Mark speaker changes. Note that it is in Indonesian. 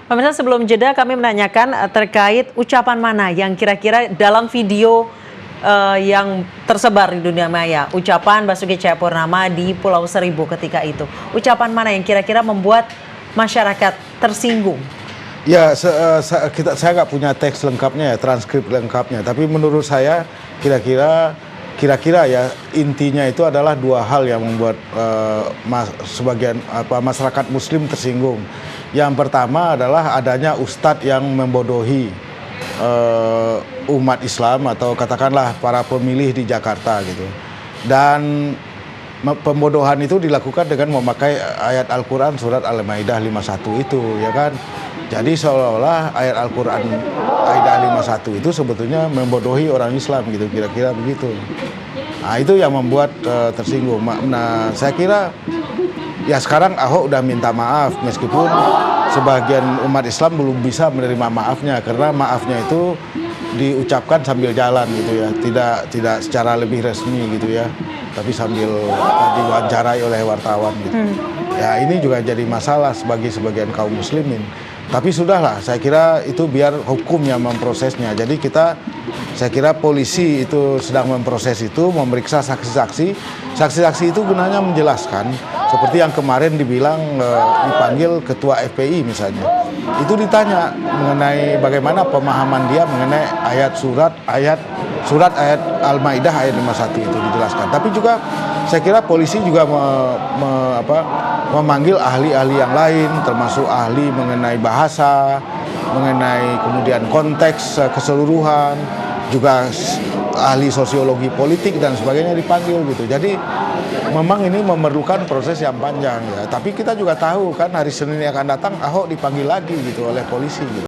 Speaker 1: Pemirsa, sebelum jeda kami menanyakan terkait ucapan mana yang kira-kira dalam video yang tersebar di dunia maya, ucapan Basuki Cahayapurnama di Pulau Seribu ketika itu. Ucapan mana yang kira-kira membuat masyarakat tersinggung?
Speaker 2: Ya, saya nggak punya teks lengkapnya ya, transkrip lengkapnya. Tapi menurut saya kira-kira ya intinya itu adalah dua hal yang membuat sebagian masyarakat Muslim tersinggung. Yang pertama adalah adanya ustadz yang membodohi umat Islam atau katakanlah para pemilih di Jakarta gitu. Dan pembodohan itu dilakukan dengan memakai ayat Al-Quran surat Al-Maidah 51 itu, ya kan. Jadi seolah-olah ayat Al-Quran Maidah 51 itu sebetulnya membodohi orang Islam gitu, kira-kira begitu. Nah, itu yang membuat tersinggung. Nah, saya kira ya sekarang Ahok udah minta maaf meskipun sebagian umat Islam belum bisa menerima maafnya karena maafnya itu diucapkan sambil jalan gitu ya, tidak secara lebih resmi gitu ya, tapi sambil diwawancarai oleh wartawan gitu. Ya ini juga jadi masalah bagi sebagian kaum muslimin. Tapi sudahlah, saya kira itu biar hukum yang memprosesnya. Jadi saya kira polisi itu sedang memproses itu, memeriksa saksi-saksi. Saksi-saksi itu gunanya menjelaskan, seperti yang kemarin dibilang dipanggil ketua FPI misalnya. Itu ditanya mengenai bagaimana pemahaman dia mengenai surat ayat Al-Maidah ayat 51 itu dijelaskan. Tapi juga saya kira polisi juga memanggil ahli-ahli yang lain, termasuk ahli mengenai bahasa, mengenai kemudian konteks keseluruhan, juga ahli sosiologi politik dan sebagainya dipanggil gitu. Jadi memang ini memerlukan proses yang panjang ya. Tapi kita juga tahu kan hari Senin yang akan datang Ahok dipanggil lagi gitu oleh polisi gitu.